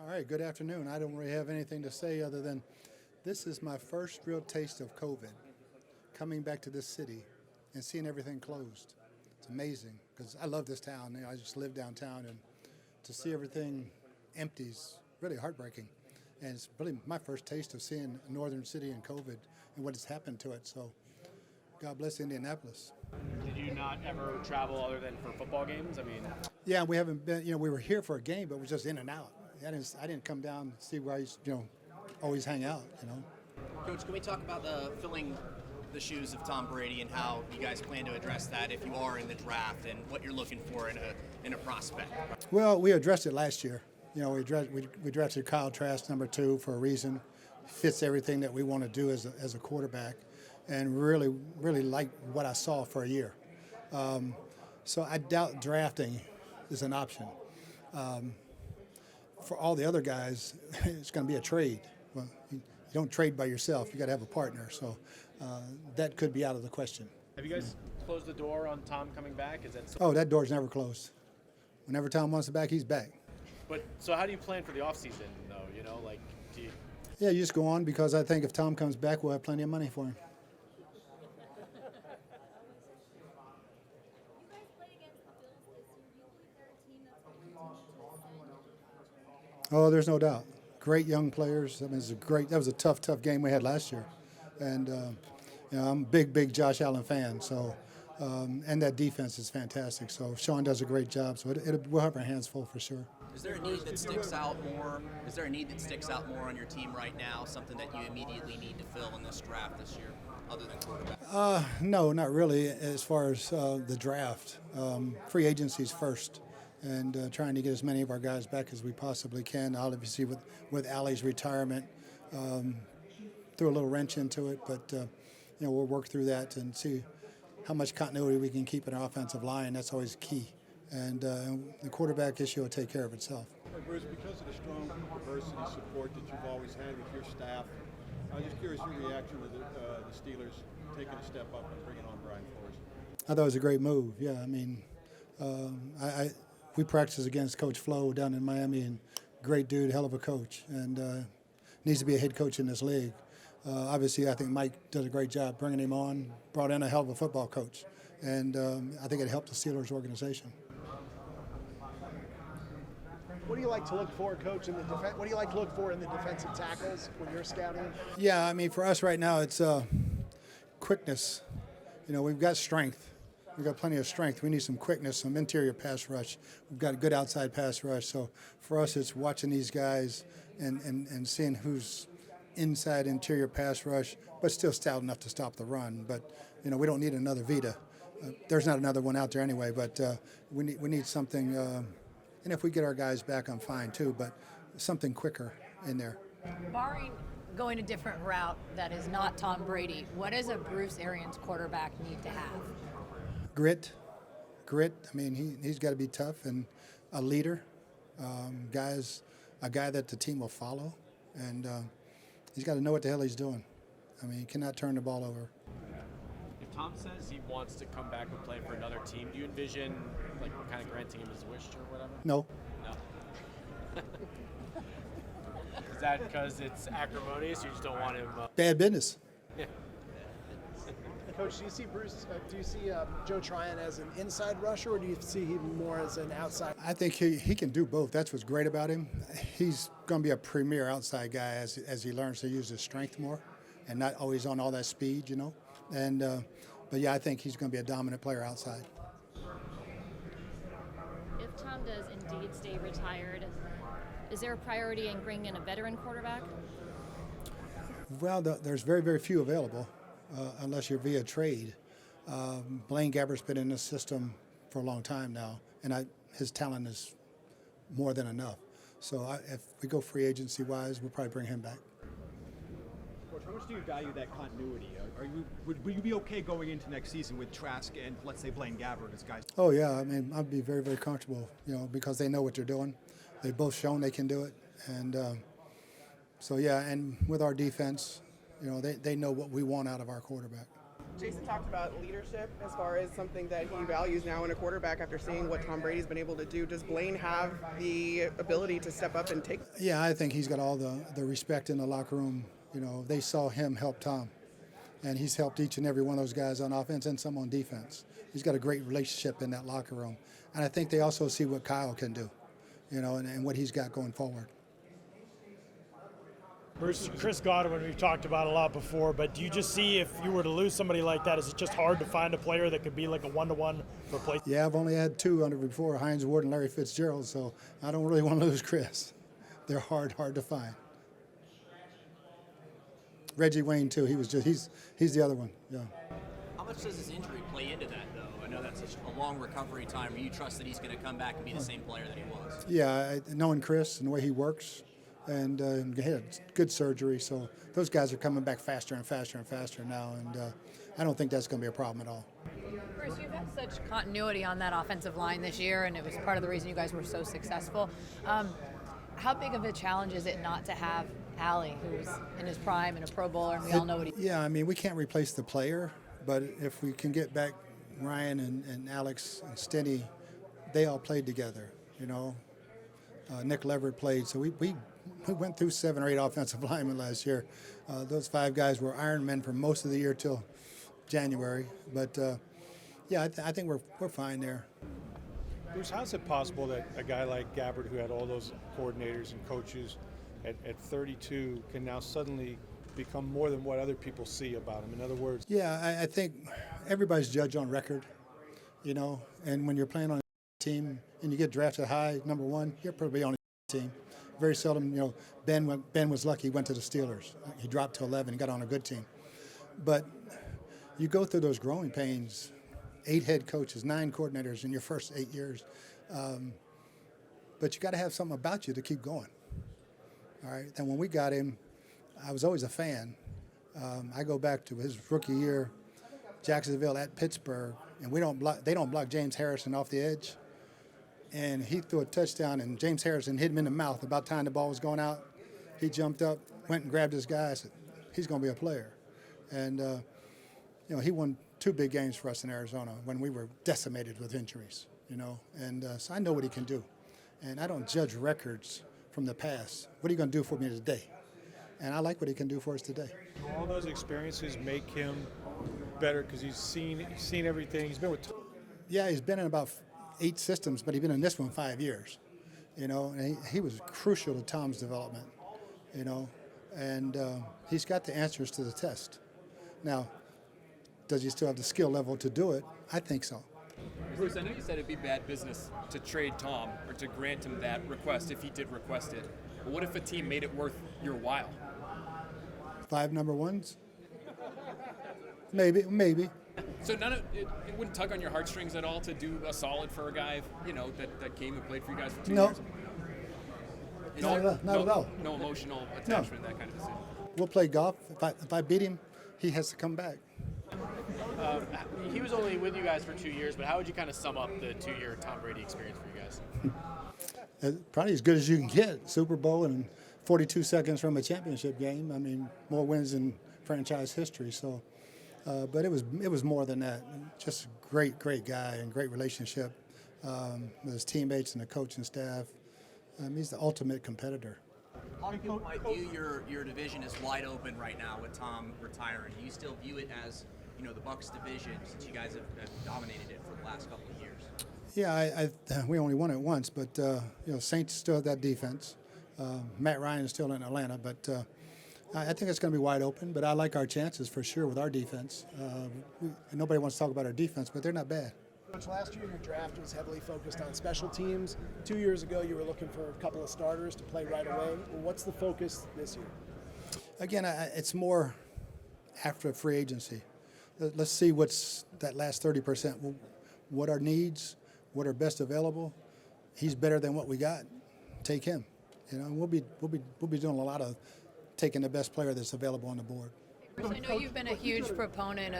All right, good afternoon. I don't really have anything to say other than this is my first real taste of COVID, coming back to this city and seeing everything closed. It's amazing because I love this town. I just live downtown, and to see everything empty is really heartbreaking. And it's really my first taste of seeing a northern city in COVID and what has happened to it. So God bless Indianapolis. Did you not ever travel other than for football games? I mean, Yeah, we haven't been, we were here for a game, but it was just in and out. I didn't come down and see where I used to, always hang out. Coach, can we talk about filling the shoes of Tom Brady and how you guys plan to address that if you are in the draft and what you're looking for in a prospect? Well, we addressed it last year. We drafted Kyle Trask #2 for a reason. Fits everything that we want to do as a quarterback, and really liked what I saw for a year. So I doubt drafting is an option. For all the other guys, it's going to be a trade. Well, you don't trade by yourself. You got to have a partner. So that could be out of the question. have you guys closed the door on Tom coming back? Is that so? Oh, that door's never closed. Whenever Tom wants it back, he's back. But so how do you plan for the offseason, though? Do you? Yeah, you just go on because I think if Tom comes back, we'll have plenty of money for him. Oh, there's no doubt. Great young players. I mean, that was a tough game we had last year. And, I'm a big Josh Allen fan. So, and that defense is fantastic. So Sean does a great job. So we'll have our hands full for sure. Is there a need that sticks out more? Is there a need that sticks out more on your team right now? Something that you immediately need to fill in this draft this year, other than quarterback? No, not really. As far as the draft, free agency's first. And trying to get as many of our guys back as we possibly can. Obviously, with Allie's retirement, threw a little wrench into it, but we'll work through that and see how much continuity we can keep in our offensive line. That's always key, and the quarterback issue will take care of itself. Hey Bruce, because of the strong diversity support that you've always had with your staff, I was just curious your reaction to the Steelers taking a step up and bringing on Brian Flores. I thought it was a great move. Yeah, I mean, we practiced against Coach Flo down in Miami, and great dude, hell of a coach, and needs to be a head coach in this league. Obviously, I think Mike does a great job bringing him on, brought in a hell of a football coach, and I think it helped the Steelers organization. What do you like to look for, Coach, in the defense? What do you like to look for in the defensive tackles when you're scouting? Yeah, I mean, for us right now, it's quickness. We've got strength. We've got plenty of strength. We need some quickness, some interior pass rush. We've got a good outside pass rush. So for us, it's watching these guys and seeing who's inside interior pass rush, but still stout enough to stop the run. But, we don't need another Vita. There's not another one out there anyway, but we need something. And if we get our guys back, I'm fine too, but something quicker in there. Barring going a different route that is not Tom Brady, what does a Bruce Arians quarterback need to have? Grit. I mean, he's got to be tough and a leader. A guy that the team will follow, and he's got to know what the hell he's doing. I mean, he cannot turn the ball over. If Tom says he wants to come back and play for another team, do you envision kind of granting him his wish or whatever? No. Is that because it's acrimonious? You just don't want him? Bad business. Yeah. Coach, do you see Joe Tryon as an inside rusher, or do you see him more as an outside? I think he can do both. That's what's great about him. He's going to be a premier outside guy as he learns to use his strength more and not always on all that speed, And but yeah, I think he's going to be a dominant player outside. If Tom does indeed stay retired, is there a priority in bringing in a veteran quarterback? Well, there's very few available. Unless you're via trade. Blaine Gabbert's been in this system for a long time now, and his talent is more than enough. So if we go free agency-wise, we'll probably bring him back. Coach, how much do you value that continuity? Would you be okay going into next season with Trask and, let's say, Blaine Gabbert as guys? Oh, yeah. I mean, I'd be very comfortable, because they know what they're doing. They've both shown they can do it. And so, yeah, and with our defense, they know what we want out of our quarterback. Jason talked about leadership as far as something that he values now in a quarterback after seeing what Tom Brady's been able to do. Does Blaine have the ability to step up and take? Yeah, I think he's got all the respect in the locker room. You know, they saw him help Tom, and he's helped each and every one of those guys on offense and some on defense. He's got a great relationship in that locker room. And I think they also see what Kyle can do, you know, and what he's got going forward. Bruce, Chris Godwin, we've talked about a lot before, but do you just see if you were to lose somebody like that, is it just hard to find a player that could be like a one-to-one replacement? Yeah, I've only had two under before, Hines Ward and Larry Fitzgerald, so I don't really want to lose Chris. They're hard to find. Reggie Wayne too. He's the other one. Yeah. How much does his injury play into that, though? I know that's a long recovery time. Do you trust that he's going to come back and be the same player that he was? Yeah, knowing Chris and the way he works, and he had good surgery, so those guys are coming back faster and faster and faster now, and I don't think that's going to be a problem at all. Bruce, you've had such continuity on that offensive line this year, and it was part of the reason you guys were so successful. How big of a challenge is it not to have Allie, who's in his prime and a Pro Bowler, and we all know what he... Yeah, I mean, we can't replace the player, but if we can get back Ryan and Alex and Stinny, they all played together, you know. Nick Leverett played, so we went through 7 or 8 offensive linemen last year. Those 5 guys were Iron Men for most of the year till January, but yeah, I think we're fine there. Bruce, how is it possible that a guy like Gabbard, who had all those coordinators and coaches at 32, can now suddenly become more than what other people see about him? In other words, yeah, I think everybody's judged on record, you know, and when you're playing on a team and you get drafted high, number 1, you're probably on a team. Very seldom, you know, Ben was lucky, he went to the Steelers. He dropped to 11, got on a good team. But you go through those growing pains, 8 head coaches, 9 coordinators in your first 8 years. But you got to have something about you to keep going. All right. And when we got him, I was always a fan. I go back to his rookie year, Jacksonville at Pittsburgh, and they don't block James Harrison off the edge. And he threw a touchdown, and James Harrison hit him in the mouth about time the ball was going out. He jumped up, went and grabbed his guy. I said, he's going to be a player. And, you know, he won 2 big games for us in Arizona when we were decimated with injuries, you know. And so I know what he can do. And I don't judge records from the past. What are you going to do for me today? And I like what he can do for us today. all those experiences make him better because he's seen everything. He's been with. Yeah, he's been in about 8 systems, but he's been in this one 5 years. You know, and he was crucial to Tom's development. You know, and he's got the answers to the test. Now, does he still have the skill level to do it? I think so. Bruce, I know you said it'd be bad business to trade Tom or to grant him that request if he did request it. But what if a team made it worth your while? 5 number ones? Maybe. So it wouldn't tug on your heartstrings at all to do a solid for a guy, you know, that came and played for you guys for 2 No. years? Not at all. No emotional attachment, that kind of decision. We'll play golf. If I beat him, he has to come back. He was only with you guys for 2 years, but how would you kind of sum up the 2-year Tom Brady experience for you guys? Probably as good as you can get. Super Bowl and 42 seconds from a championship game. I mean, more wins in franchise history. So, but it was more than that. Just a great guy and great relationship with his teammates and the coaching staff. He's the ultimate competitor. A lot of people might view your division as wide open right now with Tom retiring. Do you still view it as, you know, the Bucs division since you guys have dominated it for the last couple of years? Yeah, we only won it once, but you know, Saints still have that defense. Matt Ryan is still in Atlanta, but I think it's going to be wide open. But I like our chances for sure with our defense. Nobody wants to talk about our defense, but they're not bad. Coach, last year your draft was heavily focused on special teams. 2 years ago, you were looking for a couple of starters to play right away. What's the focus this year? Again, it's more after free agency. Let's see what's that last 30%. What are needs? What are best available? He's better than what we got. Take him. You know, we'll be doing a lot of taking the best player that's available on the board. I know you've been a huge proponent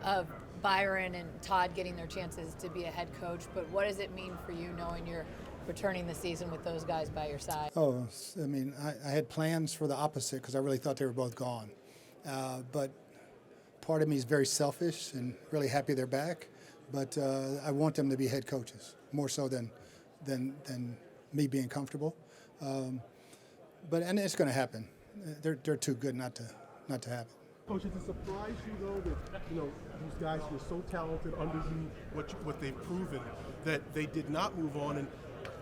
of Byron and Todd getting their chances to be a head coach, but what does it mean for you knowing you're returning the season with those guys by your side? Oh, I mean, I had plans for the opposite because I really thought they were both gone. But part of me is very selfish and really happy they're back, but I want them to be head coaches more so than me being comfortable. And it's going to happen. They're too good not to happen. Coach, does it surprise you though that these guys who are so talented under you, what they've proven, that they did not move on? And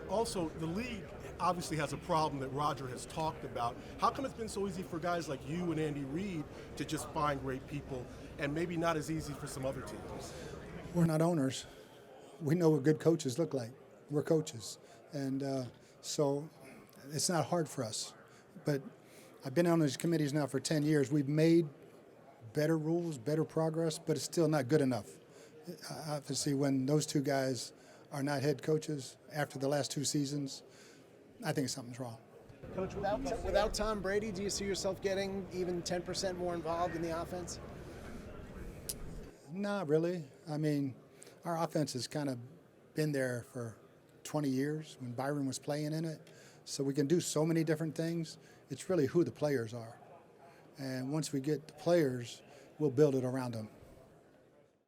also, the league obviously has a problem that Roger has talked about. How come it's been so easy for guys like you and Andy Reid to just find great people, and maybe not as easy for some other teams? We're not owners. We know what good coaches look like. We're coaches, and so it's not hard for us. But I've been on these committees now for 10 years. We've made better rules, better progress, but it's still not good enough. Obviously, when those two guys are not head coaches after the last 2 seasons, I think something's wrong. Coach, without Tom Brady, do you see yourself getting even 10% more involved in the offense? Not really. I mean, our offense has kind of been there for 20 years when Byron was playing in it. So we can do so many different things. It's really who the players are. And once we get the players, we'll build it around them.